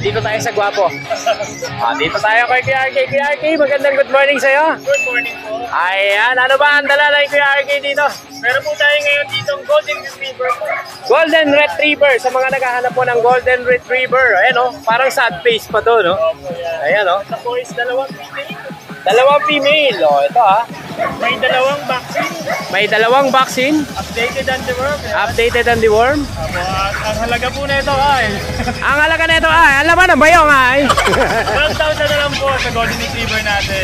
dito tayo sa Guapo. Dito tayo kay Kuya RK. Kuya RK, magandang good morning sa'yo. Good morning po. Ayan, ano ba ang dala ng Kuya RK dito? Meron po tayo ngayon dito ang Golden Retriever po. Golden Retriever, sa mga naghahanap po ng Golden Retriever. Ayan o, parang sad face pa to, no? Ayan o. Ito po is dalawang female. Dalawang female, o ito ha. May dalawang vaccine. May dalawang vaccine. Updated and deworm. Updated and deworm. At ang halaga po na ito ay Ang halaga na ito ay, alam mo na ba yung ay? 12,000 na lang po sa Golden Retriever natin.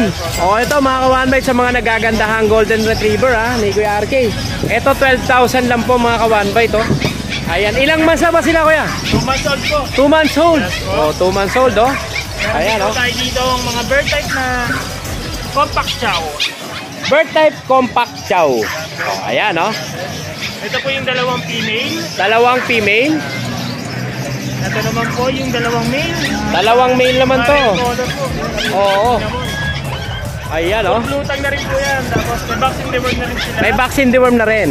12,000! O ito mga ka-one-bite sa mga nagagandahang Golden Retriever ha, ni Kuya RK. Ito 12,000 lang po mga ka-one-bite oh. Ayan, ilang months na ba sila Kuya? 2 months old po. 2 months old. Yes, O, 2 months old oh. Ayan Meron oh. tayo dito ang mga bird type na compact chow. Bird type compact chow. O, ayan oh. Ito po yung dalawang female. Dalawang female. Ito naman po yung dalawang male. Dalawang male naman to. Color po. Oo. Ayan oh. Lutang na rin po yan. Tapos may vaccine deworm na rin sila. May vaccine deworm na rin.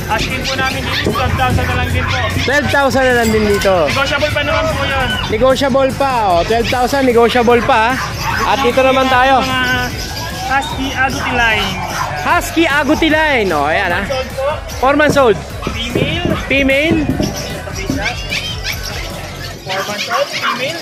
Asking po namin dito 12,000 na lang din po. 12,000 na lang din dito. Negotiable pa naman po yun. Negotiable pa oh. 12,000 negotiable pa. At dito naman tayo. Mga Husky Agouti line. Husky Agouti line. O, ayan ha. Sold po. 4 months old. Female. Female. 4 months old. Female.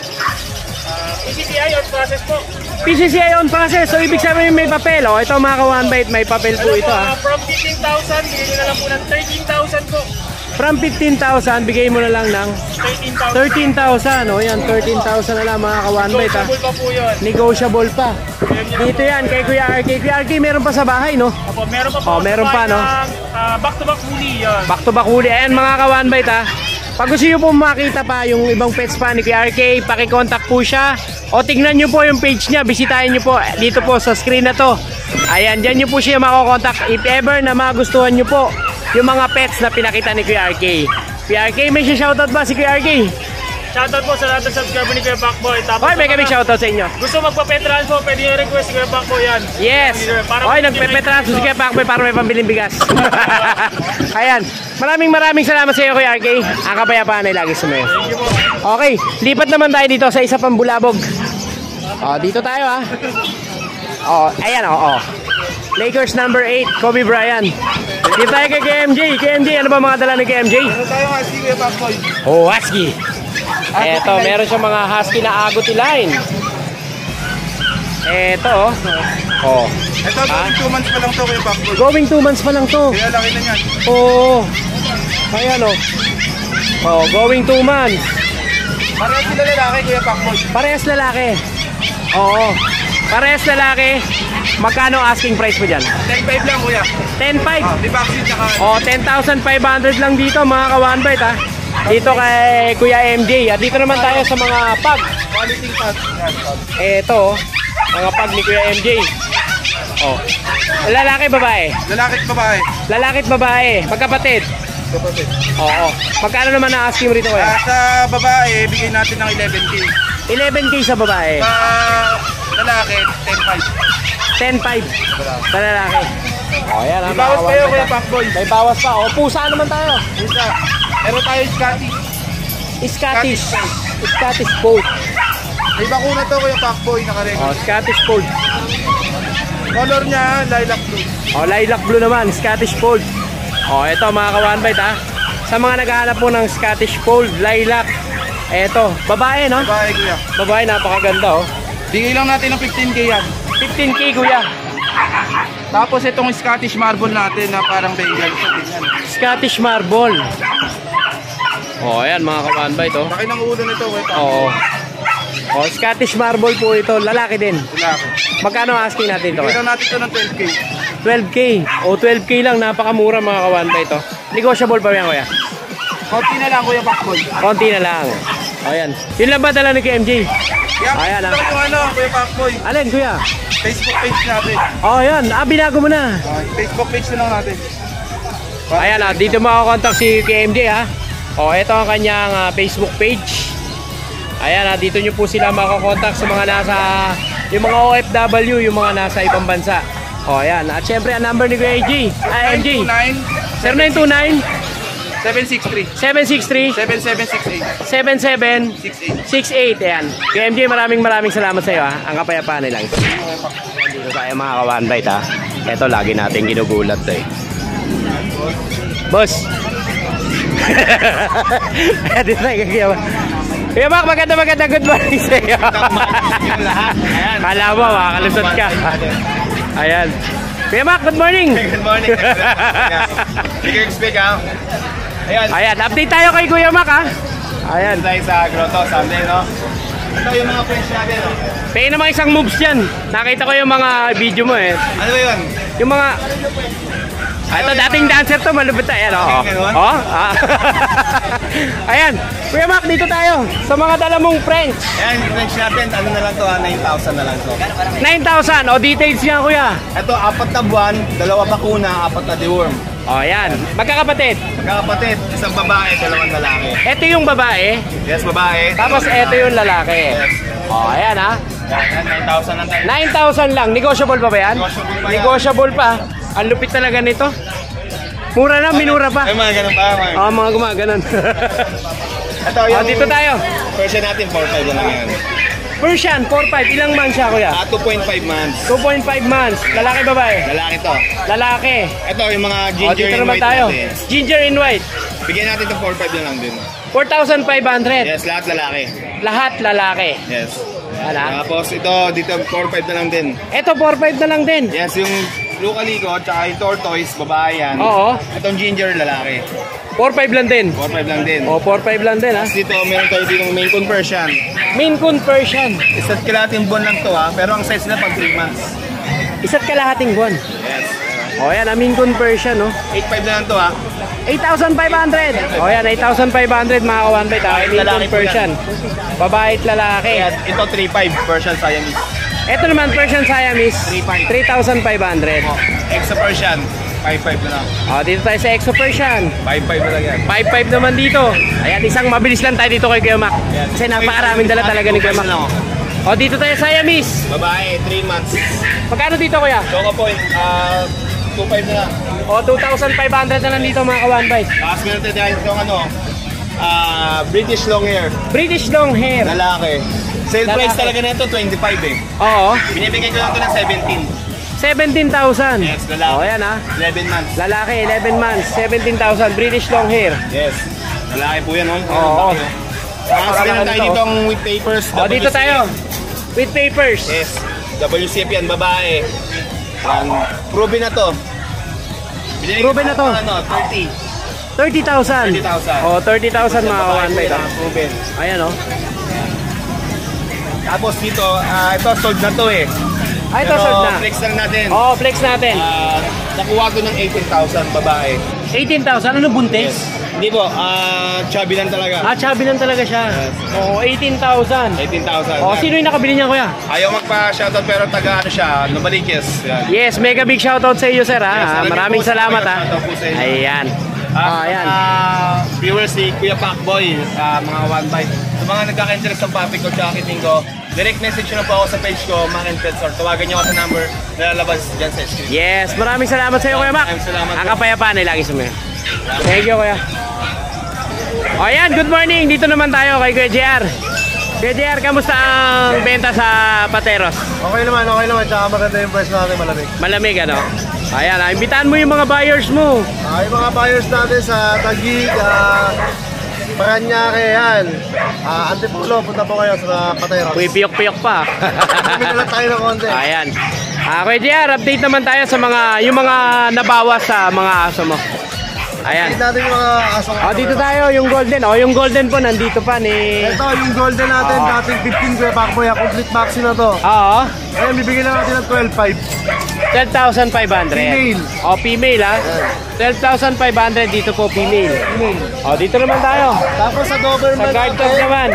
PCCI on process po. PCCI on process. So, ibig sabihin may papel. O, ito mga ka-one-bite, may papel po ito ha. From 15,000, bigyan nyo na lang po ng 13,000 po. From 15,000, bigay mo na lang ng 13,000. O, yan. 13,000 na lang mga ka-one-bite ha. Negotiable pa po yun. Negotiable pa. Dito yan, kay Kuya RK. Kuya RK, meron pa sa bahay, no? Apo, meron pa po. Oh, meron pa, no? Back-to-back huli yun. Back to back huli. Ayan mga ka-one-bite ha. Pag gusto nyo po makita pa yung ibang pets pa ni Kuya RK, pakicontact po siya. O tignan nyo po yung page niya. Bisitahin nyo po dito po sa screen na to. Ayan, dyan nyo po siya makokontakt. If ever na magustuhan nyo po yung mga pets na pinakita ni Kuya RK. Kuya RK, may shoutout ba si Kuya RK? Shoutout po sa lahat ng subscriber ni Kuya Pacboy. Hoy, may kami shoutout sa inyo. Gusto magpa-petran po, pwede nyo request si Kuya Pacboy yan. Yes. Hoy, nagpe-petran si Kuya Pacboy para may pambiling bigas. Ayan. Maraming salamat sa iyo Kuya RK. Ang kapayapaan ay lagi sumayo. Thank you po. Okay, lipat naman tayo dito sa isa pang bulabog. Dito tayo ha. Ayan Lakers number 8, Kobe Bryant. Dito tayo kay KMJ. KMJ, ano ba mga dala ni KMJ? Ano tayo husky Kuya Pacboy? Oh, husky. Eto, meron siyang mga husky na Agouti line. Eto oh. Ito, 2 months pa lang to Kuya Pacboy. Going 2 months pa lang to. Kaya laki na yan. Oo. Ayan going 2 months. Parehas sila lalaki Kuya Pacboy. Parehas lalaki. Oo. Parehas lalaki. Magkano asking price mo dyan? 10,500 lang Kuya. 10,500. Di vaccine tsaka. 10,500 lang dito mga ka-one-bite ha. Dito kay Kuya MJ. At dito naman tayo sa mga pag. Quality cut. Ito mga pag ni Kuya MJ. Lalaki babae? Lalaki at babae. Lalaki at babae. Magkapatid? Kapatid. Oo. Magkano naman ang asking mo rito Kuya? Sa babae, bigay natin ng 11K. 11K sa babae. Sa lalaki, 10,500. 10,500 sa lalaki. Ayan ha. May bawas kayo Kuya Pacboy. May bawas pa. Pusa naman tayo. Isa. Meron tayo Scottish. Scottish Fold. May bakuna to Kuya Pacboy, nakarecord. Scottish Fold. Color niya, lilac blue. Lilac blue naman, Scottish Fold. Ito mga ka-one-bite ha. Sa mga naghahanap po ng Scottish Fold, lilac. Ito, babae no? Babae Kuya. Babae, napakaganda Bigay lang natin ng 15K yan. 15K Kuya. Tapos itong Scottish Marble natin na parang bagel. Scottish Marble. Ayan mga ka-one-bite Laki ng ulo nito Kuya. Scottish Marble po ito, lalaki din. Lalaki. Magkano asking natin ito? Bigay lang natin ito ng 12K. 12K. 12K lang, napakamura mga ka-one-bite Negotiable pa yan Kuya? Konti na lang Kuya Pacboy. Konti na lang. Ayan. Yun lang ba dala ni KMJ? Ayan ito yung Kuya Pacboy. Alin Kuya? Facebook page natin. Ayan. Binago mo na. Facebook page na lang natin. Ayan dito makakontakt si KMJ ha. Ito ang kanyang Facebook page. Ayan dito nyo po sila makakontakt sa mga nasa, yung mga OFW, yung mga nasa ibang bansa. Ayan. At syempre ang number ni Kuya MJ. 0929 763 7768. Ayan. Kaya MJ, maraming salamat sa iyo ha. Ang kapayapaan nila. Dito tayo mga ka-one bite ha. Ito lagi natin ginugulat to eh. Boss. Dito tayo kagayaman. Kuya Mac, maganda good morning sa iyo. Kala mo, makakalusot ka. Ayan. Kuya Mac, good morning. Good morning. Sige, speak ha. Ayan, update tayo kay Kuya Mac ha. Ayan. Tayo sa Grotto Sunday, no? Ito yung mga friends natin, no? Pay naman isang moves yan. Nakita ko yung mga video mo eh. Ano ba yun? Yung mga... ito, dating dancer to, malupit. Ayan, oo. Oh, ayan. Kuya Mac, dito tayo. Sa mga dala mong French. Ayan, yung friends natin, ano na lang to ha? 9,000 na lang to. 9,000. O, details yan, kuya. Ito, 4 na buwan, 2 bakuna, 4 na deworm. O, ayan. Magkakapatid. Magkakapatid, isang babae, 2 lalaki. Ito yung babae. Yes, babae. Tapos, ito yung lalaki. O, ayan ha. Yan, 9,000 lang tayo. 9,000 lang. Negotiable pa ba yan? Negotiable pa yan. Negotiable pa. Ang lupit talaga nito. Mura na, minura pa. Ay, mga ganun pa. Mga gumaganon. Ito, yung... dito tayo. Version natin, 4,500 na lang yan. Persian, 4-5. Ilang months siya, kuya? 2.5 months. 2.5 months. Lalaki, babae? Lalaki to. Lalaki. Ito, yung mga O, ginger dito and naman white tayo. natin. Ginger in white. Bigyan natin ito 4,500 na lang din. 4,500. Yes, lahat lalaki. Lahat lalaki. Yes. Wala. Tapos ito, dito 4,500 na lang din. Ito, 4-5 na lang din. Yes, yung blue calico, tsaka yung tortoise, babae yan. Oo. Itong ginger, lalaki. 4-5 lang din. 4,500 lang din. O, 4-5 lang din, ha? Tapos dito, meron tayo dito ng Maine Coon Persian. Maine Coon Persian. Isa't kalating buwan lang to ha, pero ang size nila pag 3 months. Isa't kalahating buwan. Yes. O, yan, Maine Coon Persian, no? 8,500 na lang to ha. 8,500. O, yan, 8,500 mga ka-one bite, ha? Maine Coon Lalaki po Persian. Babae at lalaki. Kaya ito 3,500 Persian Siamese. Ito naman, Persian Siamese. 3,500. 3,500. Extra Persian, 5,500 na lang. O, dito tayo sa Exo Persian. 5,500 na lang yan. 5-5 naman dito. Ayan, isang mabilis lang tayo dito kay Kuya Mac. Kasi napakaraming dala talaga ni Kuya Mac. O, dito tayo sa Siamese. Babae, 3 months. Magkano dito, Kuya? Choco point, 2,500 na lang. O, 2,500 na lang dito mga ka-one bite. Tapos meron tayo dahil itong British long hair, British long hair. lalaki. Sale Lalaki. price talaga na ito, 25 eh. Oo. Binibigay ko lang ito ng 17. 17,000. Yes, lalaki. O, ayan ha. 11 months. Lalaki, 11 months. 17,000. British long hair. Yes. Lalaki po yan, oh. Oo. Tapos meron tayo dito ang with papers. O, dito WCF. tayo. With papers. Yes. WCF yan, babae. Yan. Proven na to. Binigay ko Proven na to. Ano, 30,000. 30,000. O, 30,000 mga Babae ka-one po bite. yan, proven. Ayan o. Tapos dito, ito sold na to eh. Ay, ito Pero sold na. flex lang natin. Oo, flex natin. Nakuha ko ng 18,000 babae. 18,000. Ano, buntis? Hindi po, chubby lang talaga. Chubby lang talaga siya. Oo, 18,000. 18,000. O, sino yung nakabili niyan, kuya? Ayaw magpa-shoutout pero taga ano siya, Nobalikis. Yan. Yes, mega big shoutout sa iyo, sir. Yes, Maraming po, salamat, ha. shoutout po sa inyo. Ayan. Ayan. Viewers si Kuya Pacboy, mga one bite. Sa mga nagkaka-interest sa topic ko, tsaka kiting ko, direct message nyo na po ako sa page ko, Mac and Pets, or tawagan nyo ako sa number na lalabas dyan sa screen. Yes, maraming salamat sa iyo, Kuya Mac. Maraming salamat Ang po. kapayapaan ay lagi sumayo. Thank you, Kuya. O, ayan, good morning. Dito naman tayo kay Kuya JR. Kuya JR, kamusta ang benta sa Pateros? Okay naman. Tsaka maganda yung price natin, malamig. Malamig, ano? Ayan, imbitahan mo yung mga buyers mo. Yung mga buyers natin sa Taguig, Paranaque, yan. Antipolo, punta po kayo sa Pateros. Uy, piyok-piyok pa. Bumili lang tayo ng konti. Ayan. Kuya JR, update naman tayo sa yung mga nabawas sa mga aso mo. Ayan. Tignan natin yung mga asong. Dito tayo, yung golden. Yung golden po, nandito pa ni... Ito, yung golden natin, dating 15 Kuya Pacboy, complete vaccine na to. Oo. Ngayon, bibigyan lang natin ng 12,500. 12,500. Female. Female, ha? 12,500 dito po, female. Dito naman tayo. Tapos sa Sa Doberman guard dog natin, naman.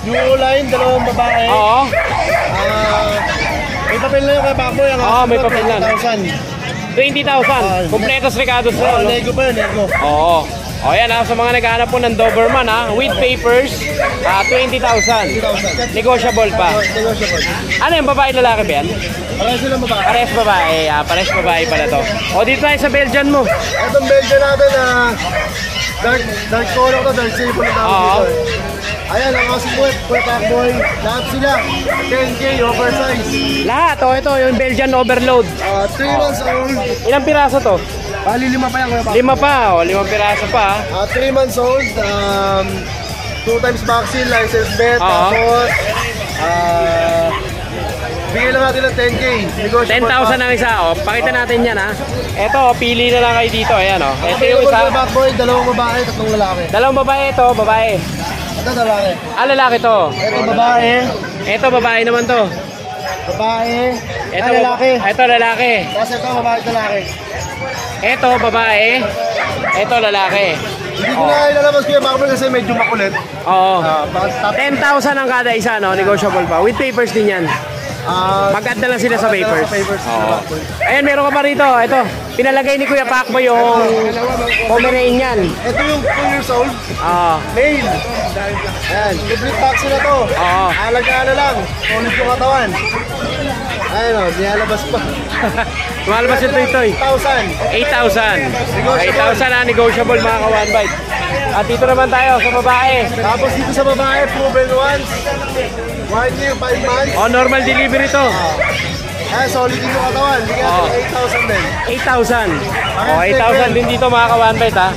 yung line, 2 babae. Oo. May papel na yung Kuya Pacboy. May papel na. 20,000. Kompletos recados na, no? Nego pa yun, nego. Oo. Yan, sa mga naghahanap po ng Doberman, with papers, 20,000. Negotiable pa. Negotiable. Ano yung babae lalaki ba yan? Parang sila babae. Pares babae. Pares babae pala to. Dito tayo sa Belgian mo. Itong Belgian natin Dark color to, dark silver na tawag Oo. dito eh. Ayan, ang Aussie Kuya Pacboy. Lahat sila. 10K, oversize. Lahat, ito yung Belgian Overload. 3 months old. Ilang piraso to? Bali, 5 pa yan, Kuya Pacboy. 5 pa, 5 piraso pa. 3 months old. 2 times vaccine, license bet. Oo. Tapos, bigyan lang natin ng 10K. 10,000 ang isa, pakita natin yan ha. Ito, pili na lang kayo dito, ayan Ito yung isa. Kuya Pacboy, 2 babae, 3 lalaki. Dalawang babae ito, babae. Ito lalaki. Lalaki to. Ito babae. Ito, babae naman to. Babae. Ito, lalaki. Ito, lalaki. Tapos ito, babae at lalaki. Ito, babae. Ito, lalaki. Hindi ko na ilalabas Kuya Pacboy kasi medyo makulit. Oo. Bakit top? 10,000 ang kada isa, negotiable pa. With papers din yan. Mag-add na lang sila sa papers. Oo. Ayan, meron ka pa rito. Ito, pinalagay ni Kuya Pacboy yung Pomeranian. Ito yung 2 years old. Oo. Male. Ayan, complete vaccine na to. Oo. Alagaan na lang. Solid yung katawan. Ayan o, nilalabas pa. Tumalabas yung toy-toy. 8,000. 8,000 na negotiable mga ka-one bite. At dito naman tayo sa babae. Tapos dito sa babae, proven once. 1 year, 5 months. Normal delivery to. Ayan, solid din yung katawan. Bigyan natin 8,000 din. 8,000. 8,000 din dito mga ka-one bite ha.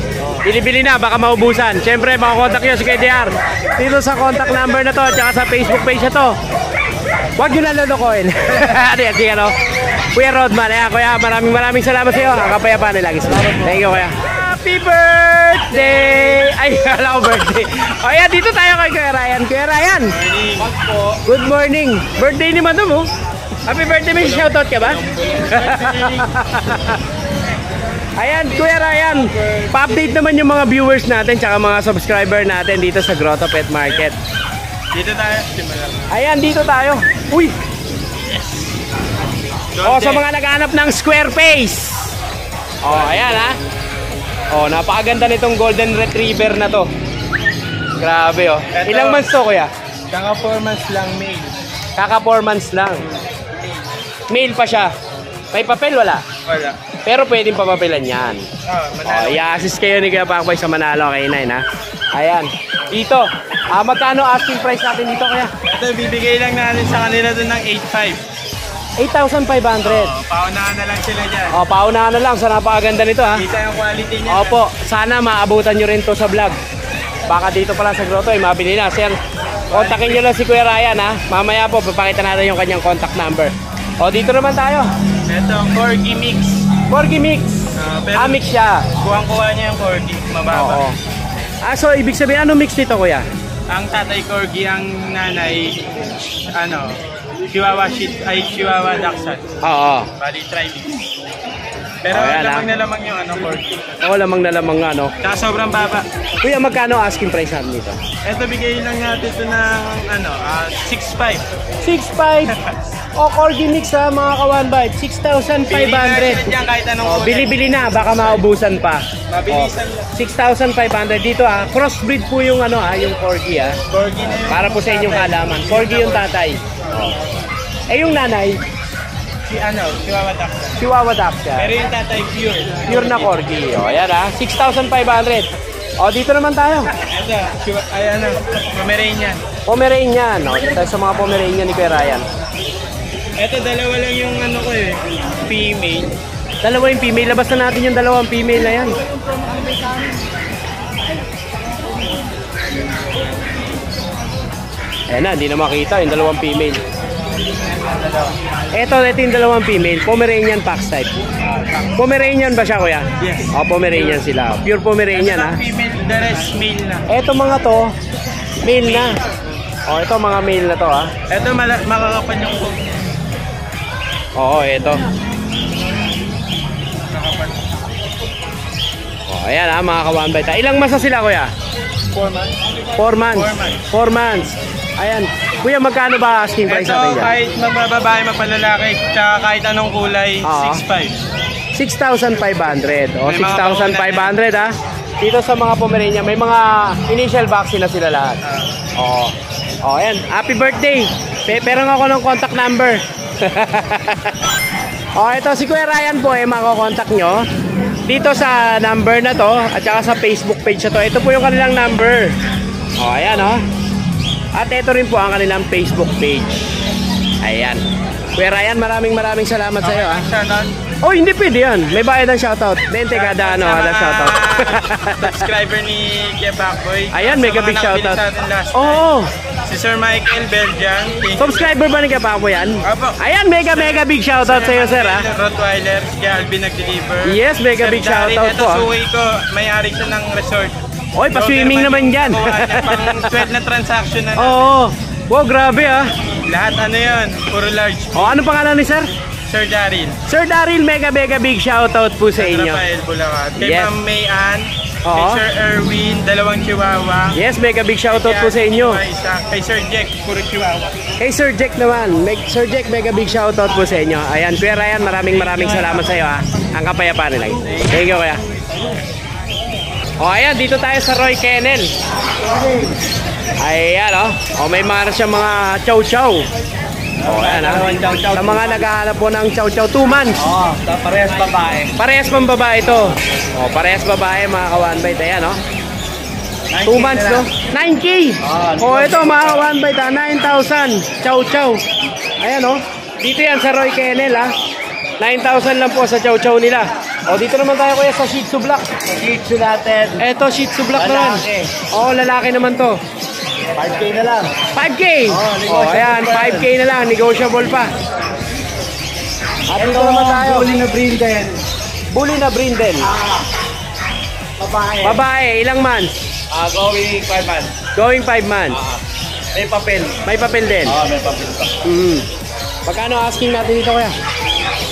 Bili-bili na, baka maubusan. Siyempre, makakontak nyo si KDR. Dito sa contact number na to, at saka sa Facebook page na to. Huwag nyo na lulukoyin. Sige, Kuya Rodman, Kuya, maraming salamat sa iyo. Ang kapayapaan nila lagi. Thank you, Kuya. Happy birthday! Ay, kala ko birthday. O yan, dito tayo kay Kuya Ryan. Kuya Ryan! Good morning. Birthday ni Madam, oh. Happy birthday, may shoutout ka ba? Ayan, Kuya Ryan, pa-update naman yung mga viewers natin tsaka mga subscriber natin dito sa Grotto Pet Market. Dito tayo. Ayan, dito tayo. Uy! Sa mga naghahanap ng square face. Ayan ha. Napakaganda nitong golden retriever na to. Grabe Ito, Ilang months to, Kuya? Kaka 4 months lang male. Kaka 4 months lang. Male pa siya. May papel, wala? Wala. Pero pwedeng papapilan yan. Manalo. I-assist kayo ni Kuya Pacboy sa Manalo kay Nine ha. Ayan. Dito. Magkano asking price natin dito, Kuya? Ito, bibigay lang natin sa kanila doon ng 8,500. 8,500. Paunahan na lang sila dyan. Paunahan na lang sa napakaganda nito ha. Kita yung quality niya. Opo, sana maabutan nyo rin to sa vlog. Baka dito pa lang sa grotto mabili na. Sir, kontakin nyo lang si Kuya Ryan ha. Mamaya po, papakita natin yung kanyang contact number. Dito naman tayo. Ito, Corgi Mix. Corgi Mix. Pero Mix siya. kuwang-kuha niya yung Corgi. Mababa. Oo. So ibig sabihin, ano mix nito, Kuya? Ang tatay Corgi, ang nanay, Chihuahua Chihuahua Dachshund. Oo. Bali, tri-mix. Pero Ayan, lamang na lamang yung Corgi. Lamang na lamang nga, no? Tsaka sobrang baba. Kuya, magkano asking price natin dito? Ito, bigay lang natin ito ng 6,500. 6,500. Corgi Mix ha, mga ka-one bite. 6,500. Diyan kahit anong kulay. Bili-bili na, baka maubusan pa. Mabilisan lang. 6,500 dito crossbreed po yung yung Corgi Corgi na yun. Para po sa inyong kalaman. Corgi yung tatay. Yung nanay, Chihuahua Dachshund. Chihuahua Dachshund. Pero yung tatay pure. Pure na Corgi. Ayan 6,500. Dito naman tayo. Ito, Pomeranian. Pomeranian. Dito tayo sa mga Pomeranian ni Kuya Ryan. Ito, dalawa lang yung female. Dalawa yung female. Labas na natin yung dalawang female na yan. Ayan na, hindi na makita yung dalawang female. Ito yung dalawang female. Pomeranian Fox type. Pomeranian ba siya, Kuya? Yes. Pomeranian sila. Pure Pomeranian ha. Female, the rest male na. Ito mga to, male na. Ito mga male na to ha. Ito, makakapal yung coat. Ito. Ayan ha, mga ka-one bite. Ilang months na sila, Kuya? 4 months. 4 months. 4 months. Ayan. Kuya, magkano ba asking price natin Ito, dyan? kahit magbababae, magpalalaki, tsaka kahit anong kulay, 6,500. 6,500. May mga 6,500 ha. Dito sa mga Pomeranian, may mga initial vaccine na sila lahat. Ayan. Happy birthday. Pero ako ng contact number. Ito si Kuya Ryan po, makokontak nyo. dito sa number na to at saka sa Facebook page na to. Ito po yung kanilang number. O, ayan o. At ito rin po ang kanilang Facebook page. Ayan. Kuya Ryan, maraming salamat sa iyo. Oh, hindi pwede yan. May bayad ng shoutout. 20 kada shoutout. Subscriber ni Kuya Pacboy. Ayan, mega big shoutout. Oo. Si Sir Michael Belgian. Subscriber ba ni Kuya Paco yan? Opo. Ayan, mega big shoutout sa iyo, sir. Rottweiler, si Alvin nag-deliver. Yes, mega big shoutout po. Ito suway ko, may-ari siya ng resort. Oy, pa-swimming naman dyan. Pang 12 na transaction na. Oo. Wow, grabe ah. Lahat ano yun, puro large. O, ano pangalan ni sir? Sir Daryl. Sir Daryl, mega big shoutout po sa inyo. Rafael Bulacan. Kay Yes. Ma'am May Ann. Kay Oo. Sir Erwin, 2 chihuahua. Yes, mega big shoutout po sa inyo. Kay Sir Jack, puro chihuahua. Kay Sir Jack naman. Sir Jack, mega big shoutout po sa inyo. Ayan, Kuya Ryan, maraming salamat sa iyo ha. Ang kapayapaan nila. Thank you, Kuya. O, ayan, dito tayo sa Roy Kennel. Ayan, o. May mga siya mga chow-chow. O, ayan, sa mga naghahanap po ng chow-chow, 2 months. Parehas babae. Parehas pang babae ito. O, parehas babae, mga ka-one bite. Ayan, o. 2 months, no? 9K! O, ito, mga ka-one bite, 9,000. Chow-chow. Ayan, o. Dito yan sa Roy Kennel, 9,000 lang po sa chow-chow nila. O, dito naman tayo kuya sa Shih Tzu Black. Shih Tzu natin. Eto, Shih Tzu Black naman. Lalaki. O, lalaki naman to. 5K na lang. 5K! negotiable O, ayan, pa. 5K na lang. Negotiable pa. At dito naman tayo. Bully na breed din. Bully na brindle. Babae. Babae, ilang months? Going 5 months. Going 5 months. May papel. May papel din. May papel pa. Magkano asking natin dito kaya?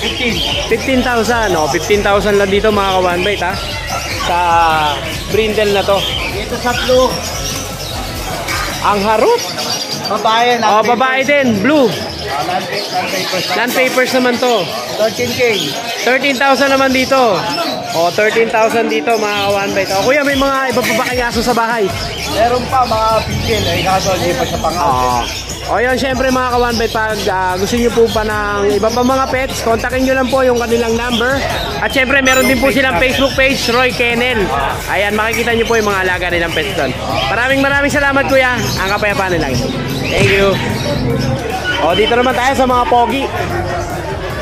15. 15,000. O, 15,000 lang dito mga ka-one bite sa brindle na to. Dito sa blue. Ang harot. Babae. O, babae din. Blue. Non-papers. Non-papers naman to. 13K. 13,000 naman dito. O, 13,000 dito mga ka-one bite. O, kuya, may mga iba pa ba kayong aso sa bahay? Meron pa mga pigil. Kaso hindi pa siya pangalan. O yan, syempre mga ka-one bite, pag gusto nyo po pa ng iba pa mga pets, kontakin nyo lang po yung kanilang number. At syempre, meron din po silang Facebook page, Roy Kennel. Ayan, makikita nyo po yung mga alaga nilang pets doon. Maraming salamat kuya. Ang kapayapaan nila. Thank you. O, dito naman tayo sa mga pogi.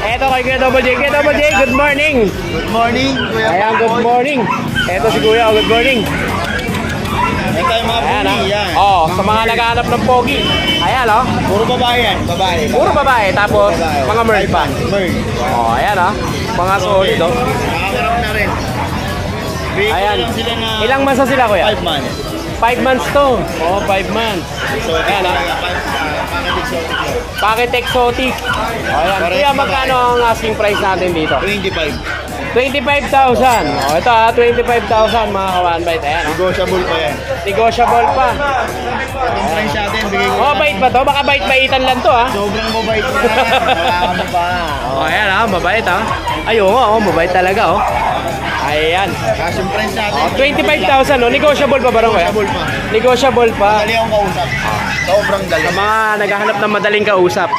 Eto kay Kuya Double J. Kuya Double J, good morning. Good morning, Kuya Ayan, good Pacboy. morning. Eto si Kuya, good morning. Ito yung mga Ayan, bully. Yan. Oh, sa mga naghahanap ng pogi. Ayan, Puro babae yan. Babae. Puro babae, tapos mga merl pa. Merl. Oh, ayan mga solid, Nakakarap na rin. Bigyan Ayan. lang sila na Ilang months na sila, kuya? 5 months. 5 months to. Oh, 5 months. So, Ayan, Packet exotic. Packet exotic. Oh, ayan. Kuya, magkano ang asking price natin dito? 25. 25,000. Oh, ito 25,000 mga ka-one bite. Ayan, Negotiable pa yan. Negotiable pa. Itong price natin, bigay ko. Oh, bait ba to? Baka bait-baitan lang to, Sobrang mabait na. Wala kami pa. Oh, ayan mabait Ay, oo, mabait talaga, Ayan. Kasi yung price natin. Oh, 25,000, negotiable pa ba rin, kuya? Negotiable pa. Negotiable pa. Dali akong kausap. Sobrang dali. Sa mga naghahanap ng madaling kausap.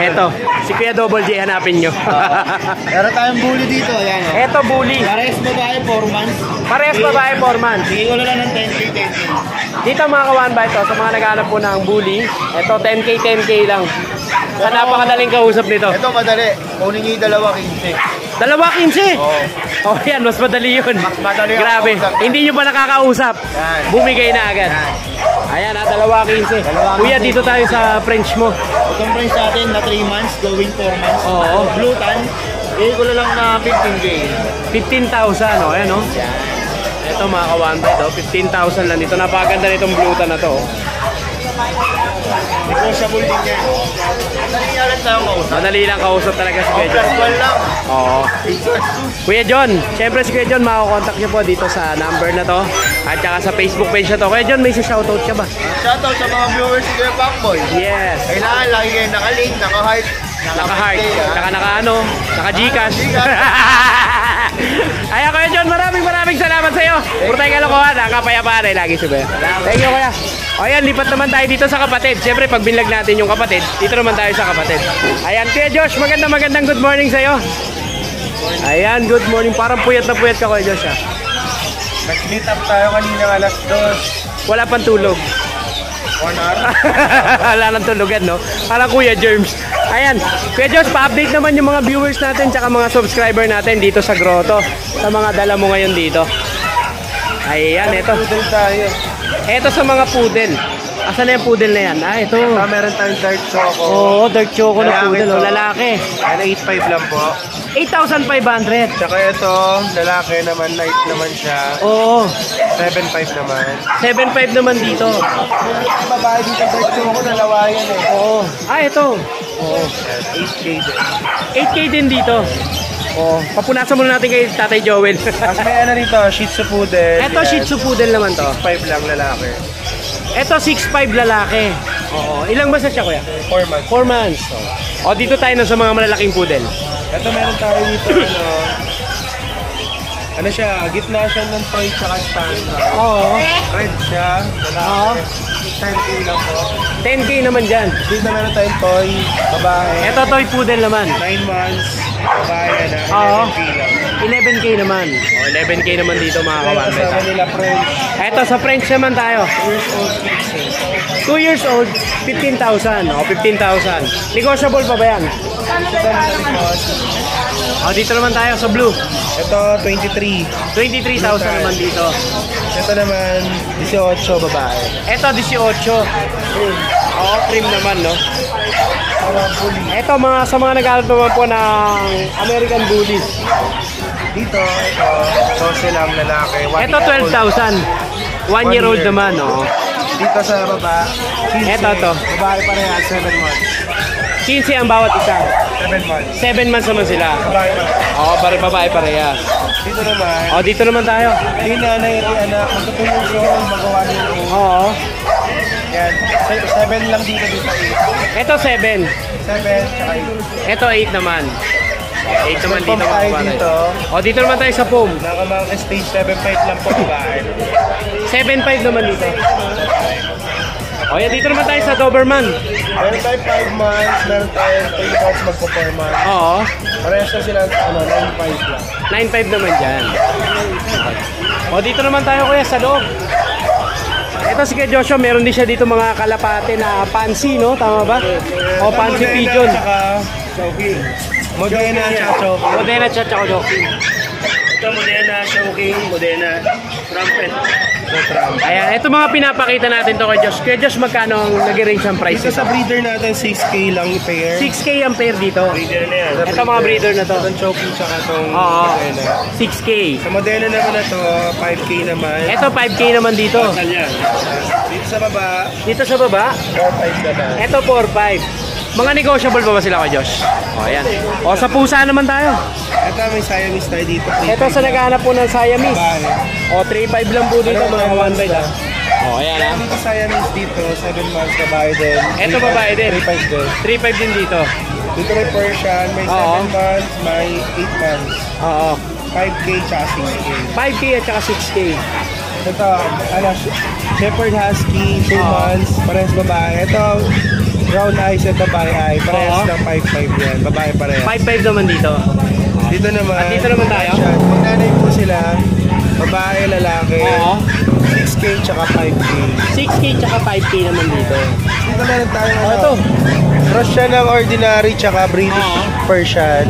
Eto, si Kuya Double J hanapin nyo. Meron tayong bully dito. Ayan. Eto, bully. Parehas babae, 4 months. Parehas babae, 4 months. Bigay ko na lang ng 10K, 10K. Dito mga kawan ba ito, sa mga naghahanap po ng bully, eto 10K, 10K lang. Sa napakadaling kausap nito. Ito madali. Kunin niyo yung 2, 15. Dalawa 15. Oo. Oh, yan, mas madali yun. Mas madali ang Grabe. kausap. Hindi nyo pa nakakausap. Yan. Bumigay na agad. Ayan, dalawa 15. Kuya, dito tayo sa French mo. Itong price natin na 3 months, going 4 months. Oo. Blue tan, bigay ko na lang na 15K. 15,000, ayan, Ito mga kawan ba ito, 15,000 lang dito. Napakaganda nitong blutan na to. Negotiable din yan. Madali nga lang tayong kausap. Madali lang kausap talaga si Kuya John. Plus 1 lang. Oo. Kuya John, syempre si Kuya John, makakontakt niyo po dito sa number na to. At saka sa Facebook page na to. Kuya John, may shoutout ka ba? Shoutout sa mga viewers ni Kuya Pacboy. Yes. Kailangan lagi kayo naka-link, naka-heart, Naka-heart, saka naka-ano, naka-Gcash. Gcash. Ayan Kuya John, maraming salamat sa iyo. Puro tayong kalokohan, ang kapayapaan ay lagi sabi. Thank you Kuya. O ayan, lipat naman tayo dito sa kapatid. Siyempre, pag binlag natin yung kapatid, dito naman tayo sa kapatid. Ayan, Kuya Josh, magandang good morning sa iyo. Ayan, good morning. Parang puyat na puyat ka, Kuya Josh, ah. Nag-meet up tayo kanina alas 2. Wala pang tulog. 1 hour. Wala nang tulugan, no? Parang Kuya Germs. Ayan, Kuya Josh, pa-update naman yung mga viewers natin tsaka mga subscriber natin dito sa Grotto. Sa mga dala mo ngayon dito. Ayan, ito. Poodle tayo. Ito sa mga poodle. Asan na yung poodle na yan? Ah, ito. Meron tayong dark choco. Oo, dark choco na Lalaki poodle. to. Oh, lalaki. Ano, 8.5 lang po. 8,500. Tsaka ito, lalaki naman, light naman siya. Oo, 7.5 naman. 7,500 naman dito. Babae dito, dark choco, nalawayan eh. Oo. Ah, ito. Oo. 8K din. 8K din dito. Oo. Papunasan muna natin kay Tatay Joel. Tapos may ano dito, Shih Tzu Poodle. Ito, Shih Tzu Poodle naman to. 5 lang lalaki. Ito, 6'5 lalaki. Oo. Ilang ba siya, Kuya? 4 months. 4 months. O, dito tayo na sa mga malalaking poodle. Ito meron tayo dito, ano siya, gitna siya ng toy tsaka stand. Oo. Red siya, Oo. lalaki. 10K lang po. 10K naman dyan. Dito meron tayong toy, babae. Ito, toy poodle naman. 9 months, babae na, Oo. 11K lang. 11K naman. O, 11K naman dito mga Kasama kawan. nila French, Ito, sa French naman tayo. years old kids. 2 years old, 15,000. O, 15,000. Negotiable pa ba yan? O, dito naman tayo sa blue. Ito, 23. 23,000 naman dito. Ito naman, 18 babae. Ito, 18. Oo, cream naman, no? Ito, sa mga nag-aalap naman po ng American Bullies. Dito, ito, 12 lang lalaki. Ito, 12,000. 1 year old naman, no? Dito sa baba, 15. Ito, to. Babae pareha, 7 months. 15 ang bawat isa. 7 months. 7 months naman sila. Babae pareha. Oo, babae parehas. Dito naman, O, dito naman tayo. yung nanay at anak, magtutulong siya, magawa niyo. Oo. Yan, 7 lang dito, dito 8. Ito, 7. 7, tsaka 8. Ito, 8 naman. 8 naman dito, mga Tayo kapatid. dito, O, dito naman tayo sa foam. nakamang stage 7.5 lang po babae. 7.5 naman dito. O, yan, dito naman tayo sa Doberman. Meron tayo 5 months, meron tayo 3 months magpo-4 months. Oo. Parehas na sila, 9.5 lang. 9.5 naman dyan. O, dito naman tayo, kuya, sa loob. Ito si Kuya Joshua, meron din siya dito mga kalapate na pansy, no? Tama ba? O, pansy pigeon. Choking. Modena at choking. Modena at tsaka joking. Ito Modena, choking, Modena, trumpet. Ayan, ito mga pinapakita natin to kay Josh. Kuya Josh, magkano ang nag-range ang price Ito nito? sa breeder natin, 6K lang yung pair. 6K ang pair dito. Breeder na yan. Ito mga breeder na to. Itong choking tsaka itong Oo. Modena. 6K. Sa Modena naman na to, 5K naman. Ito 5K naman dito. Dito sa baba, Dito sa baba, 4.5 naman. ito 4-5. Mga negotiable pa ba sila kay Josh? O, ayan. O, sa pusa naman tayo. Ito may Siamese tayo dito. Ito sa naghahanap po ng Siamese. Babae. O, 3-5 lang po dito mga one bite ha. O, ayan ha. Dito Siamese dito, 7 months babae din. Ito babae din. 3.5 din. 3-5 din dito. Dito may Persian, may 7 Oo. months, may 8 months. Oo. 5K tsaka 6K. 5K at saka 6K. Ito, Shepherd Husky, 2 Oo. months, parehas babae. Ito, brown eyes at babae eye, parehas Oo. ng 5'5 yan, babae parehas. 5-5 naman dito. Dito naman, At dito naman tayo? Nanay po sila, babae, lalaki, Oo. 6K tsaka 5K. 6K tsaka 5K naman dito. Dito meron tayo, O, ito. cross siya ng ordinary tsaka British Oo. Persian.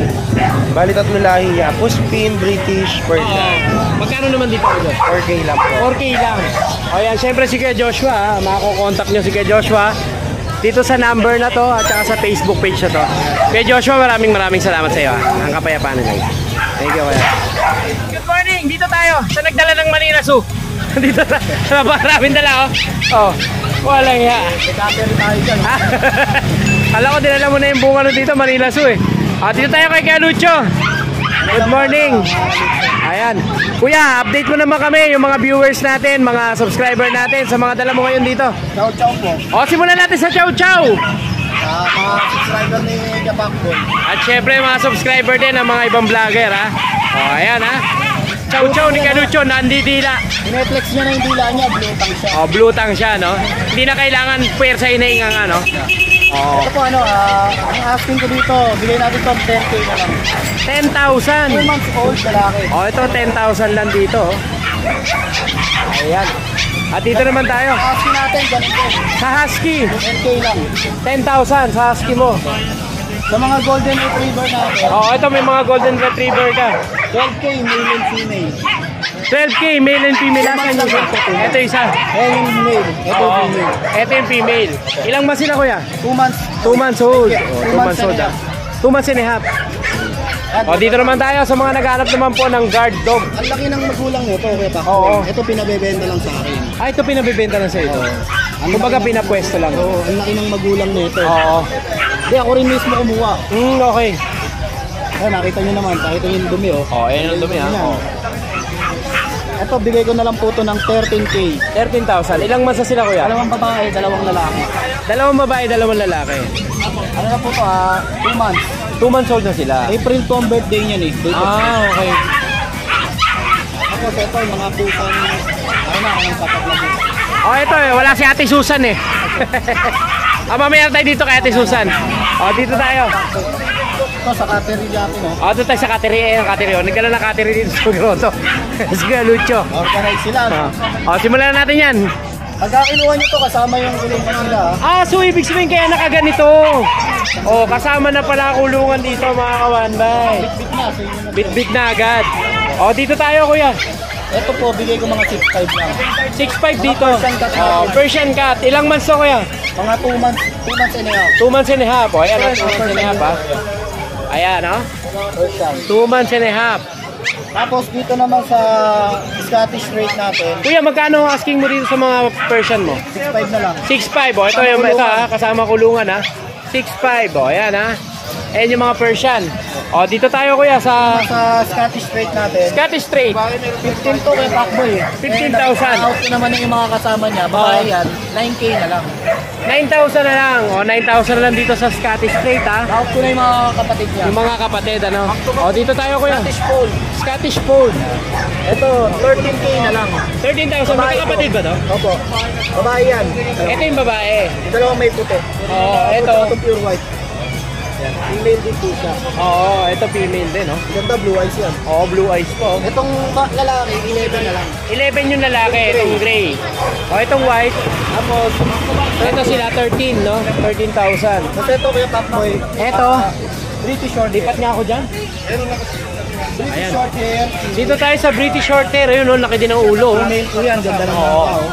Bali tatlo lahi niya, Puspin, British, Persian. Magkano naman dito kay Josh? 4K lang po. 4K lang. O yan, syempre si Kuya Joshua, ha? Makakokontak nyo si Kuya Joshua dito sa number na to at saka sa Facebook page na to. Kuya Joshua, maraming salamat sa iyo. Ang kapayapaan na live. Thank you, Kuya. Good morning! Dito tayo sa nagdala ng Manila Zoo. Dito na. Maraming dala, oh. Oh, walang hiya. Alam ko, dinala mo na yung bunga na dito, Manila Zoo, eh. Dito tayo kay Kuya Lucho. Good morning. Ayan. Kuya, update mo naman kami yung mga viewers natin, mga subscriber natin sa mga dala mo ngayon dito. Ciao, ciao po. O, simulan natin sa Chow Chow. Mga subscriber ni Kapakboy. At syempre, mga subscriber din ng mga ibang vlogger, ha. O, ayan, ha. Chow Chow ni Kalucho, nandidila. Pineflex niya na yung dila niya, blutang siya. O, blue tang siya, no. Hindi na kailangan puwersa inaingang, ano. Oo. Ito po ang asking ko dito, bigay natin ito 10K na lang. 2 10,000. months old lalaki. Oh, ito 10,000 lang dito. Ayan. At dito naman tayo. Asking natin, ganito. Sa Husky, 10K lang. 10,000 sa Husky mo. Sa mga golden retriever natin, Oh, ito may mga golden retriever ka. 12K male and female. 12K, male and female. Asan yung isa? Ito isa. Ayan yung male, ito Oo. female. Ito yung female. Ilang months sila kuya? 2 months. 2 months old. Yeah, Oh, 2 2 months old. and a half. 2 months and a half. O, dito naman tayo sa mga naghahanap naman po ng guard dog. Ang laki ng magulang nito, Kuya Paco. Oo. Ito pinabebenta lang sa akin. Ah, ito pinabibenta lang sa ito. Kumbaga pinapwesto lang. Oo, ang laki ng magulang nito. Oo. Hindi, ako rin mismo kumuha. Okay. Ayan, nakita nyo naman, nakita nyo yung dumi, oh. Oh, ayan ang dumi ha. Yan. Oh. Ito, bigay ko na lang po ito ng 13K. 13,000. Ilang months na sila kuya? 2 babae, 2 lalaki. 2 babae, 2 lalaki. Ano na po ito, 2 months. 2 months old na sila. April 2 ang birthday niyan eh. Date of birth. Ah, okay. Tapos ito, yung mga pusang, ano na, ang patak lang. Oh, ito eh. Wala si Ate Susan eh. Mamaya tayo dito kay Ate Susan. Oh, dito tayo. Ito, sa catering natin, oh. Oh, dito tayo sa Kateri. Ayan, Kateri. Oh, nagkala na Kateri dito sa Grotto. Sige, Lucho. Organize sila, no? Oh, simulan na natin yan. Pagka kinuha nyo to, kasama yung kulungan nila, Ah, so ibig sabihin kaya nakaganito. Oh, kasama na pala kulungan dito mga kawanbay. Bit na, so yun na. Bit-bit na agad. Oh, dito tayo kuya. Ito po, bigay ko mga 6.5 lang. 6'5 dito. Persian cat Oh, natin. Persian cat. Ilang months to kuya? Mga 2 months and a half. 2 months and a half. Oh, ayan, 2 months and a half ha. Ayan, oh. Persian. 2 months and a half. Tapos dito naman sa Scottish rate natin, Kuya, magkano asking mo dito sa mga Persian mo? 6.5 na lang. 6'5. Oh, ito yung ito ha, kasama kulungan ha. 6'5. Oh, ayan ha. Ayan yung mga Persian. Oh, dito tayo kuya sa Sa Scottish rate natin, Scottish Straight. 15 to kay Pacboy. 15,000. Out ko naman yung mga kasama niya, babae yan, 9K na lang. 9,000 na lang. O, 9,000 na lang dito sa Scottish Straight ha. Out ko na yung mga kapatid niya. Yung mga kapatid ano. O, dito tayo kuya. Scottish Fold. Scottish Fold. Ito, 13K na lang. 13,000. Magkakapatid ba to? Opo. Babae yan. Ito yung babae. Yung dalawang may puti. Oo, ito. Ito pure white. Yan. Female din po siya. Oo, ito female din oh. Ganda, blue eyes yan. Oo, blue eyes po. Itong lalaki, 11 na lang. 11 yung lalaki, itong gray. O, itong white. Tapos, Ito sila 13, no? 13,000. kasi ito kaya Pacboy. Ito, British short hair. lipat niya ako dyan. British Ayan. short hair. Dito tayo sa British short hair. Ayun, oh, laki din ng ulo. oh. Female ko yan, ganda ng mga tao.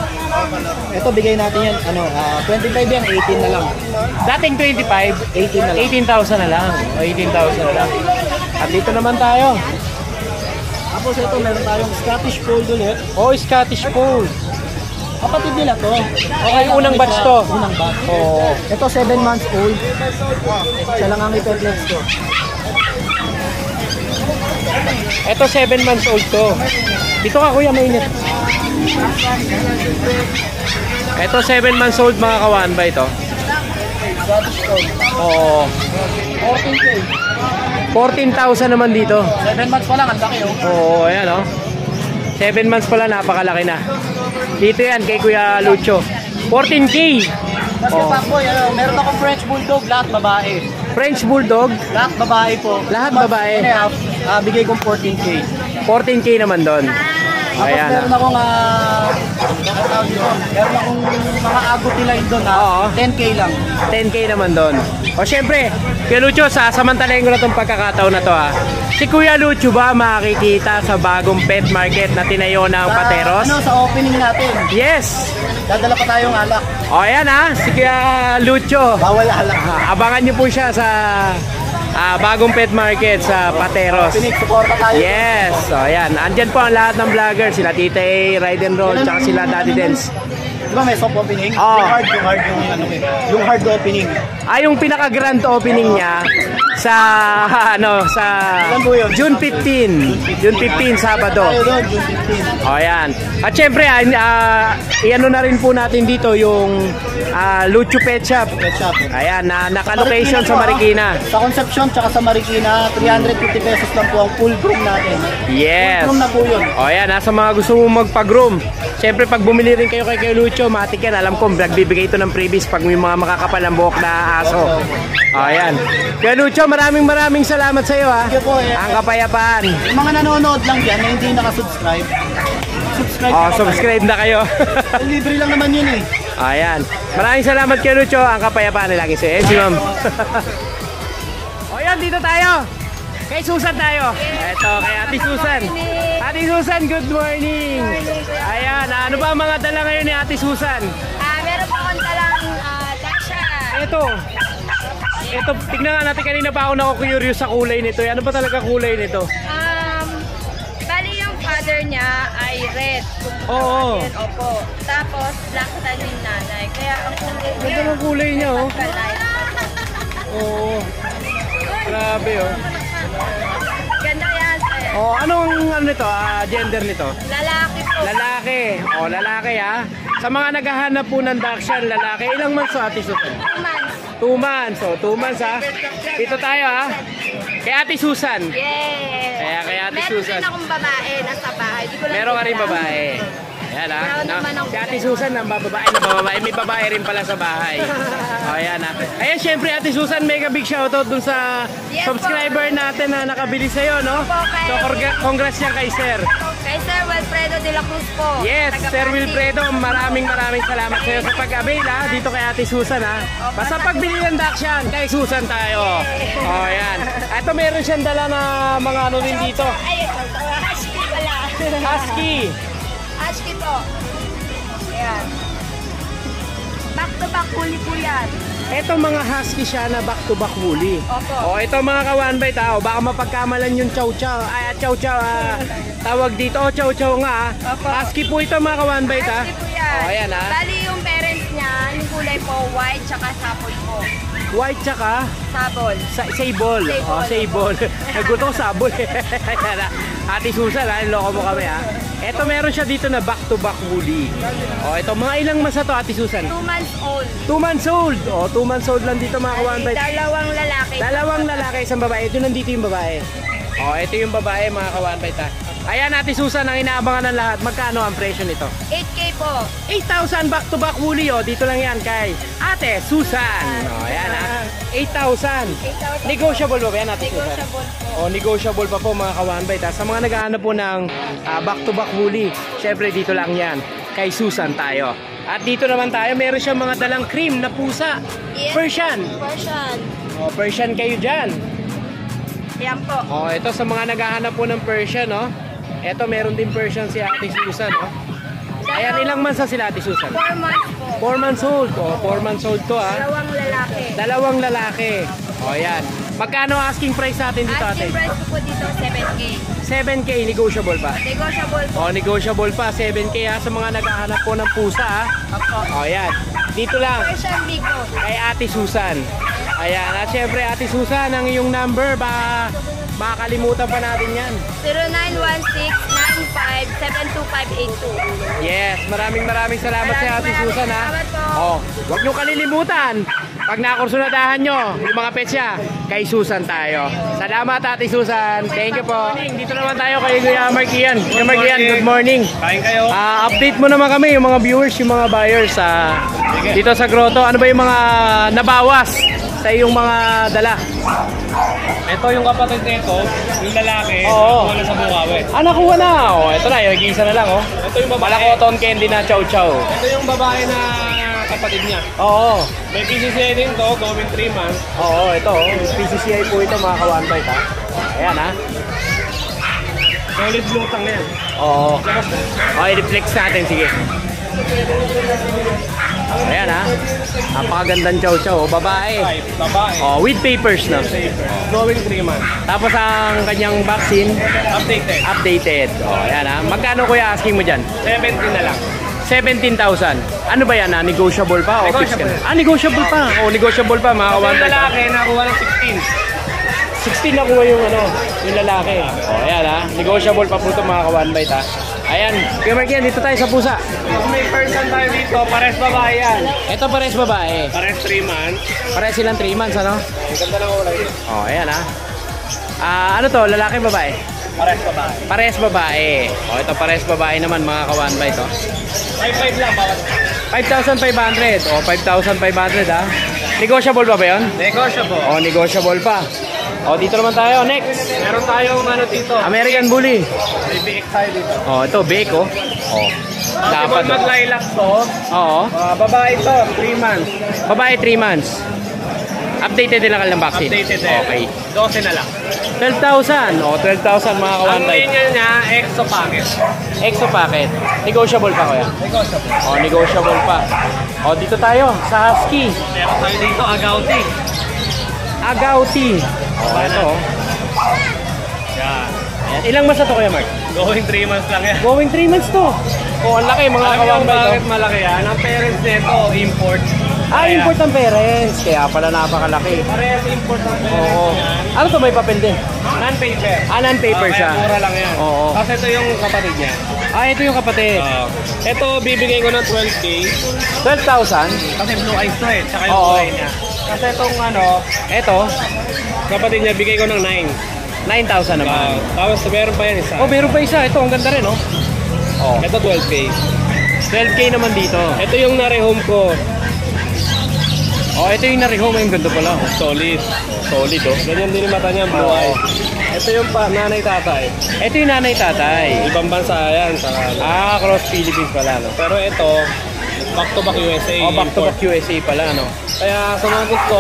Ito, bigay natin yan, 25 yan, 18 na lang. Dating 25, 18 na lang. 18,000 na lang. O, 18,000 na lang. At dito naman tayo. Tapos ito, meron tayong Scottish Fold ulit. Oh, Scottish Fold. Kapatid nila to. Okay, unang batch to. Unang batch. Oo. Ito, 7 months old. Siya lang ang ipeplex ko. Ito 7 months old to. Dito ka kuya, mainit. Ito 7 months old mga kawan ba ito? Scottish Fold. Oo. 14K. 14,000 naman dito. 7 months pa lang, ang laki oh. Oo, ayan oh. 7 months pala, napakalaki na. Dito yan kay Kuya Lucho. 14K. Kasi Pacboy, meron akong French Bulldog, lahat babae. French Bulldog, Lahat babae po. Lahat 2 months babae. and a half, bigay kong 14K. 14K naman doon. Tapos Ayan meron ah. akong meron akong mga agot nila doon na Oo. 10K lang. 10K naman doon. O syempre, Kuya Lucho, sasamantalayin ko na itong pagkakataon na to ha. Si Kuya Lucho ba makikita sa bagong pet market na tinayo ng Pateros? Sa opening natin, Yes! dadala pa tayong alak. O ayan ha, si Kuya Lucho. Bawal alak. Abangan niyo po siya sa bagong pet market sa Pateros. Pinag-suporta tayo. Yes! So ayan, andyan po ang lahat ng vlogger. Sila Tita A, Ride and Roll, tsaka sila Daddy Dance. Di ba may soft opening? Oo. Yung hard yung hard opening. Yung pinaka-grand opening niya, sa June 15. June 15 Sabado. Tayo doon, June 15. O yan. At syempre, iano na rin po natin dito yung Lucho Pet Shop. Pet shop. Ayan, naka-location sa Marikina. Sa Concepcion tsaka sa Marikina, 350 pesos lang po ang full groom natin. Yes. Full groom na po yun. O yan, sa mga gusto mo magpa-groom. Syempre, pag bumili rin kayo kay Lucho, matik yan. Alam ko, nagbibigay ito ng freebies pag may mga makakapal ang buhok na aso. O yan. Kaya Lucho, maraming salamat sa iyo, ha. Thank you po, eh. Ang kapayapaan. Yung mga nanonood lang dyan na hindi nakasubscribe, subscribe O, na po. subscribe na kayo. Libre lang naman yun eh. Ayan. Maraming salamat kay Lucho. Ang kapayapaan na lagi sa'yo. Si ma'am. O yan, dito tayo. Kay Susan tayo. Eto, kay Ate Susan. Ate Susan, good morning. Ayan, ano ba ang mga dala ngayon ni Ate Susan? Meron po akong talang Dasha. Ito, tignan nga natin, kanina pa ako naku-curious sa kulay nito. Ano ba talaga kulay nito? Bali yung father niya ay red. Oo. Yun, opo. Tapos black tan yung nanay. Kaya ang kulay niya. Ganda ng kulay niya, oh. Pagkalay. Oo. Grabe, oh. Ganda yan, sir. Oh, anong ano nito? Gender nito? Lalaki po. Lalaki. Oh, lalaki, ha. Sa mga naghahanap po ng Dachshund, lalaki. Ilang months so, Ate Susan? 2 months. 2 months. So, 2 months, ha. Dito tayo, ha. Kay Ate Susan. Yes. Kaya kay Ate Meron Susan. din akong babae nasa bahay. Di ko lang Meron ka rin alam. babae. Ayan, ha. Meron naman ako. Si Ate Susan, ang babae na babae. May babae rin pala sa bahay. O, ayan, ha. Ayan, syempre, Ate Susan, mega big shoutout dun sa Yes, subscriber natin na nakabili sa'yo, no? Opo, kay- So, congrats yan kay Sir. Kay Sir Wilfredo de la Cruz po. Yes, Taga Sir Pasig. Wilfredo, maraming salamat sa iyo sa pag-avail, ha, dito kay Ate Susan, ha. Basta pagbili ng Dachshund, kay Susan tayo. Oh, yan. Ito meron siyang dala na mga ano rin dito. Ay, husky pala. Husky. Husky po. Ayan. Back to back huli po yan. Ito mga husky siya na back-to-back huli. Opo. Oh, ito mga ka-one bite, ha. O, baka mapagkamalan yung chow-chow. Ay, chow-chow, tawag dito. Oh, chow-chow nga, ha. Opo. Husky po ito mga ka-one bite, ha. Husky po yan. Oh, ayan, ha. Bali yung parents niya, yung kulay po, white tsaka sapol po. White tsaka Sabol. sable. Oh, sable. Naguto ko sabol. Ayan, ha. Ate Susan, ha, loko mo kami, ha. Ito meron siya dito na back-to-back huli. Oh, ito mga ilang months na to, Ate Susan? 2 months old. 2 months old. Oh, 2 months old lang dito mga kawan. Dalawang lalaki. Dalawang lalaki, isang babae. Ito nandito yung babae. Oh, ito yung babae mga kawan. Ayan, Ate Susan, ang inaabangan ng lahat. Magkano ang presyo nito? 8K po. 8,000 back-to-back huli. Oh, dito lang yan kay Ate Susan. Oh, ayan, ha. 8,000. 8,000. Negotiable ba yan, Ate Susan? Negotiable po. O, negotiable pa po mga kawanbay. Sa mga naghahanap po ng back-to-back huli, syempre dito lang yan. Kay Susan tayo. At dito naman tayo, meron siyang mga dalang cream na pusa. Yes. Persian. Persian. O, Persian kayo dyan. Yan po. O, ito sa mga naghahanap po ng Persian, no? Ito, meron din Persian si Ate Susan, no? Ayan, ilang months na sila, Ate Susan? 4 months po. 4 months old. O, 4 months old to, ha? Dalawang lalaki. Dalawang lalaki. O, ayan. Magkano asking price natin dito, Ate? Asking price ko po dito, 7K. 7K, negotiable pa. Negotiable po. O, negotiable pa. 7K, ha, sa mga naghahanap po ng pusa, ha? Opo. O, ayan. Dito lang, Persian big po. kay Ate Susan. Ayan. At syempre, Ate Susan, ang iyong number, baka kalimutan pa natin yan. 0916-95-72582. Yes, maraming salamat sa Ate Maraming Susan, ha. salamat po. Oh, huwag nyo kalilimutan. Pag nakursunadahan nyo, yung mga petsya, kay Susan tayo. Salamat, Ate Susan. Thank you po. Dito naman tayo kay Kuya Markian. Kuya Markian, good morning. Kain kayo. Update mo naman kami, yung mga viewers, yung mga buyers dito sa Grotto. Ano ba yung mga nabawas sa iyong mga dala? Ito yung kapatid nito, yung lalaki, Oo. wala sa Bukawi. Nakuha na. Oh, ito na, yung isa na lang. Oh. Ito yung babae. Malakoton candy na chow-chow. Ito yung babae na kapatid niya. Oo. May PCCI din to, going 3 months. Oo, ito. PCCI po ito, mga ka-one bite, ha. Ayan, ha. Solid blue tang na yan. Oo. Okay, reflex natin. Sige. Ayan, ha. Napakagandang chow-chow. Babae. Babae. Oh, with papers na. Going 3 months. Tapos ang kanyang vaccine, Updated. updated. Oh, ayan, ha. Magkano kuya asking mo dyan? 17 na lang. 17,000. Ano ba yan, ha? Negotiable pa? O fixed ka na? Negotiable. Negotiable pa. O, negotiable pa, mga Ito ka-one yung bite, ha. lalaki, nakuha ng 15 nakuha yung ano, yung lalaki. Oh, ayan ha. Negotiable pa po ito mga ka-one bite ha. Ayan, Kuya Mark yan, dito tayo sa pusa. May person tayo dito, pares babae yan. Ito pares babae. Pares 3 months. Pares silang 3 months ano? Ang ganda ng kulay. Oh, ayan ha. Ano to, lalaki babae? Pares babae. Pares babae. Oh, ito pares babae naman mga ka-one bite oh. 5-5 lang bawat. 5,500. Oh, 5,500 ha. Negotiable pa ba yun? Negotiable. Oh, negotiable pa. Oh, dito naman tayo. Next. Meron tayong ano dito. American Bully. May BX tayo dito. Oh, ito bake oh. Oh. Dapat Dapat. mag-lilac to. Oo. Babae to, 3 months. Babae 3 months. Updated din lang ng vaccine. Updated eh. Okay. 12 na lang. 12,000. Oh, 12,000 mga Ang kawan bite. linya niya, EXO packet. Exo packet. Negotiable pa kuya. Negotiable. Oh, negotiable pa. Oh, dito tayo sa Husky. Meron tayo dito, Agouti. Agouti. Oh, ito oh. Yan. Ayan. Ilang months na to kuya Mark? Going 3 months lang yan. Going 3 months to. Oh, ang laki mga Alam niyo kawan kung bite. bakit malaki yan? Ang parents nito, import. Kaya, Import ang parents. Kaya pala napakalaki. Parehas import ang Oo. parents yan. Ano to, may papel din? Non-paper. Non-paper siya. Kaya mura lang yan. Oo. Kasi ito yung kapatid niya. Ito yung kapatid. Ito, bibigay ko ng 12K. 12,000. Kasi blue eyes to eh. Tsaka yung Oo. kulay niya. Kasi itong ano, Ito, kapatid niya, bigay ko ng 9. 9,000 naman. Tapos meron pa yan isa. Oh, meron pa isa. Ito, ang ganda rin, oh. Oh, Ito 12K. 12K naman dito. Ito yung nare-home ko. Oh, ito yung narihome. Ang ganda pala. Oh. Solid. Solid, oh. Ganyan din yung mata niya, blue Oo. eyes. Ito yung nanay-tatay. Ito yung nanay-tatay. Ibang bansa yan. Sa, Cross Philippines pala, no? pero ito, back-to-back USA. Oh, back to import. back USA pala, no? Kaya sa mga gusto,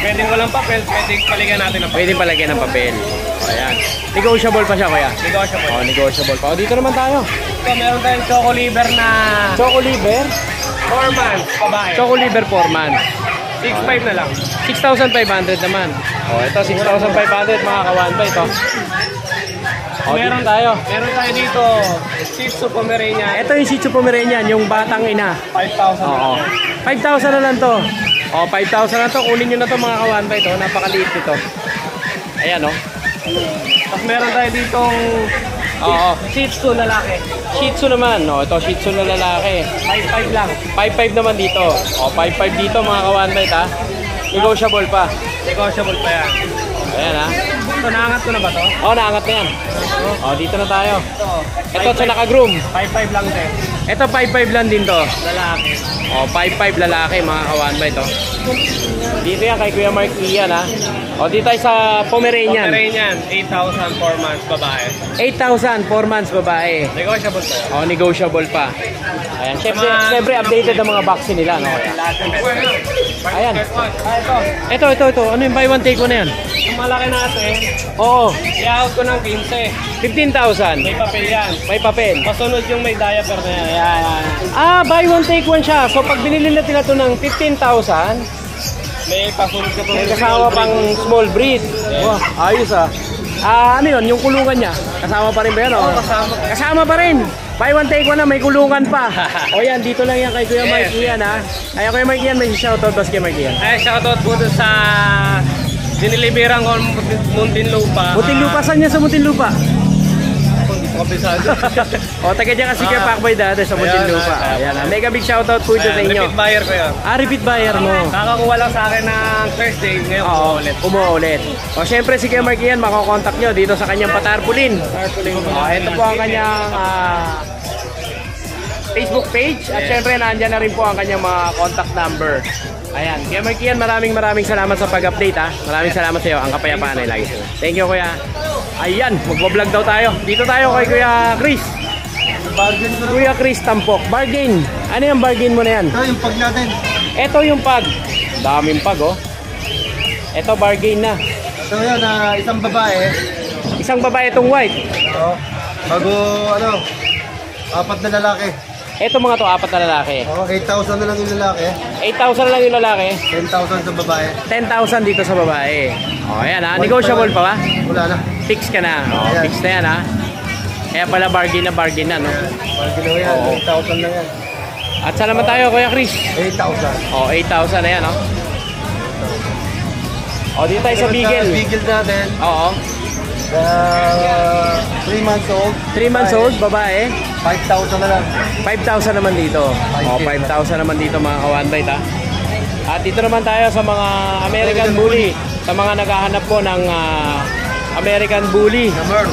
pwedeng walang papel, pwedeng paligan natin ng papel. Pwede palagyan ng papel. Oh, ayan. Negotiable pa siya, kuya. Negotiable. Oh, negotiable pa. Oh, dito naman tayo. Ito, meron tayong choco liver na Choco Liver. 4 months, babae. Choco Liver 4 months. 6.5 na lang. 6,500 naman. Oh, ito 6,500 mga kawan ba ito? Oh, meron tayo. Meron tayo dito, Shih Tzu Pomeranian, Ito yung Shih Tzu Pomeranian, yung batang ina. 5,000. Oo. 5,000 na lang to. Oh, 5,000 na to. Kunin nyo na to mga kawan ba ito. Napakaliit nito. Ayan oh. Tapos meron tayo ditong Oo. Shih Tzu lalaki. Shih Tzu naman. Oh, ito Shih Tzu na lalaki. 5.5 lang. 5,500 naman dito. Oh, 5,500 dito mga kawan ba ito. Negotiable pa. Negotiable pa yan. Ayan ha. Ito, naangat ko na ba to? Oh, naangat na yan. Oh, dito na tayo. Ito, Ito sa naka-groom. 5.5 lang din. Ito 5,500 lang din to. Lalaki. Oh, 5,500 lalaki mga kawan ba ito. Dito yan kay Kuya Mark Ian ha. O dito tayo sa Pomeranian. Pomeranian, 8,000 4 months, babae. 8,000 4 months babae. Negotiable pa yan. O negotiable pa. Ayan, syempre updated ang mga vaccine nila no. Ayan. Ito. Ito. Ano yung buy one take one na yan? Yung malaki natin, Oo, i-out ko ng 15. 15,000. May papel yan. May papel. Masunod yung may diaper na yan. Ayan. Buy one take one siya. So pag binili na ito ng 15,000, May pasunod ka may kasama pang small breed. Wow, ayos ah. Ano yun, yung kulungan niya? Kasama pa rin ba yan? Oo, Oh, kasama. Kasama pa rin. Buy one take one na, may kulungan pa. O yan, dito lang yan kay Kuya Mark Yes. Ian ha. Ay, Kuya Mark Ian, may shoutout ba si Kuya Mark Ian? Ay, shoutout po dun sa diniliberan ko Muntinlupa. Muntinlupa, saan niya sa Muntinlupa? Hindi ko kabisado. O, taga dyan kasi Kuya Pacboy dati sa Muntinlupa. Ayan, Ayan, mega big shoutout po dyan sa inyo. Repeat buyer ko yun. Repeat buyer mo. Kakakuha lang sa akin ng Thursday, ngayon Oo, ulit. umuulit. O, syempre si Kuya Mark Ian, makokontakt nyo dito sa kanyang patarpulin. O, ito po ang kanyang Facebook page. At syempre, nandyan na rin po ang kanyang mga contact number. Ayan, Kuya Mark Ian, maraming salamat sa pag-update ha. Maraming salamat sa iyo. Ang kapayapaan ay lagi. Thank you, Kuya. Ayan, magbablog daw tayo. Dito tayo kay Kuya Chris. Kuya Chris Tampok. Bargain. Ano yung bargain mo na yan? Ito yung pag natin. Ito yung pag. Daming pag oh. Ito bargain na. Ito yan, isang babae. Isang babae itong white. Oo. Bago, apat na lalaki. Ito mga to, 4 na lalaki. Oo, 8,000 na lang yung lalaki. 8,000 na lang yung lalaki. 10,000 sa babae. 10,000 dito sa babae. O, ayan ha. Negotiable pa ba? Wala na. Fix ka na. O, Ayan. fix na yan ha. Kaya pala bargain na, no? Pag ginawa yan, Oo. 8,000 lang yan. At saan naman tayo, Kuya Chris? 8,000. O, 8,000 na yan, no? O, dito tayo sa Beagle. Beagle natin. Oo. 3 months old. 3 months old, babae. 5,000 na lang. 5,000 naman dito. O, 5,000 naman dito mga ka-one bite ha. At dito naman tayo sa mga American Bully. Sa mga naghahanap po ng American Bully. Na Merl.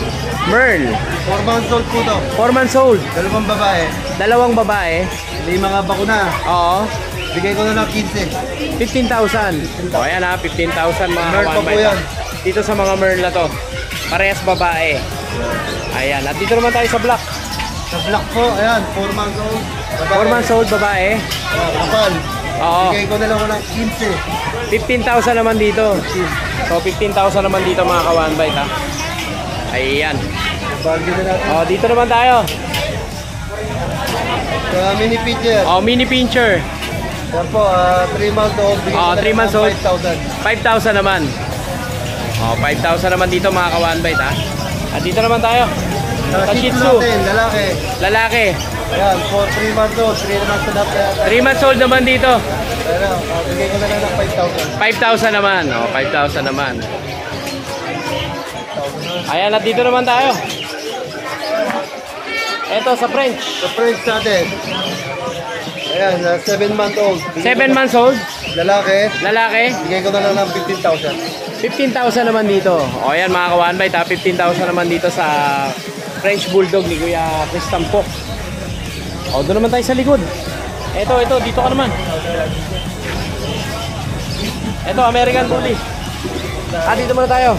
Merl. 4 months old po to. 4 months old. 2 babae. Dalawang babae. Hindi mga bakuna. Oo. Bigay ko na lang 15. 15,000. O, ayan ha. 15,000 mga Merl pa ka-one po bite. yan. Dito sa mga Merl na to. Parehas babae. Ayan. At dito naman tayo sa black. Sa black po, ayan, 4 months old. 4 months old, babae. Kapal. Oo. Bigay ko na lang ng 15. 15,000 naman dito. So, 15,000 naman dito mga ka-one bite ha. Ayan. Bargain na natin. O, dito naman tayo. Sa mini pitcher. O, mini pincher. Yan po, 3 months old. Bigay ko na 3 lang months ng old. 5,000. 5,000 naman. O, 5,000 naman dito mga ka-one bite ha. At dito naman tayo. Sa Shih Tzu. natin, lalaki. Lalaki. Ayan, 3 months old. 3 months old na 3 months old naman dito. Ayan, bigay ko na lang ng 5,000. 5,000 naman. O, 5,000 naman. Ayan, at dito naman tayo. Eto sa French. Sa French natin. Ayan, 7 months old. 7 months old. Lalaki. Lalaki. Bigay ko na lang ng 15,000. 15,000 naman dito. O ayan mga ka-one bite ha. 15,000 naman dito sa French Bulldog ni Kuya Chris Tampok. O doon naman tayo sa likod. Ito, dito ka naman. Ito, American Bully. Dito muna tayo.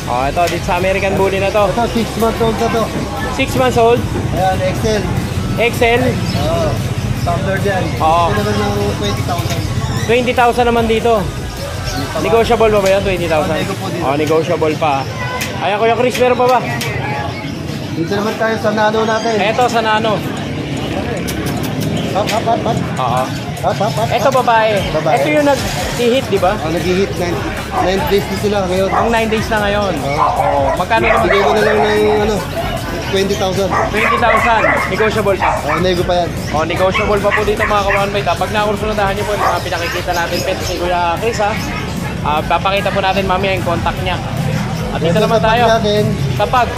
O ito, dito sa American Bully na to. Ito, 6 months old na to. 6 months old. Ayan, Excel. XL. Standard yan. Oo. Ito naman ng 20,000. 20,000 naman dito. Negotiable pa ba yan? 20,000? nego po dito. O, negotiable pa. Ayan, Kuya Chris, meron pa ba? Dito naman tayo sa nano natin. Ito sa nano. Hop. Oo. Hop. Ito babae. Babae. Ito yung nag-hit, di ba? Nag-hit 9 days na sila ngayon. Ang 9 days na ngayon. Oo. Magkano naman? Bigay ko na lang ng 20,000. 20,000. Negotiable pa. Nego pa yan. O, negotiable pa po dito mga ka-one bite. Pag nakursunadahan niyo po yung mga pinakikita natin pets ni Kuya Chris ha. Papakita po natin mamaya yung contact niya. At dito naman tayo. Natin, Tapag.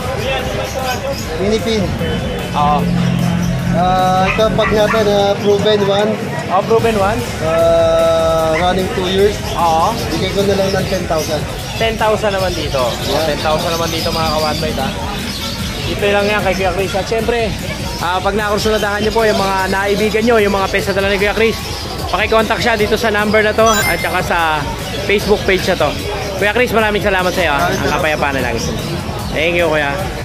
mini pin. Oo. Ito pag natin, proven one. O, proven one. Running 2 years. Oo. Bigay ko na lang ng 10,000. 10,000 naman dito. O, 10,000 naman dito mga ka-one bite ha. Ito lang yan kay Kuya Chris. At syempre, pag nakursunadahan niyo po yung mga naibigan niyo, yung mga pets na dala ni Kuya Chris, pakicontact siya dito sa number na to at saka sa Facebook page na to. Kuya Chris, maraming salamat sa iyo. Ang kapayapaan na lang. Thank you, Kuya.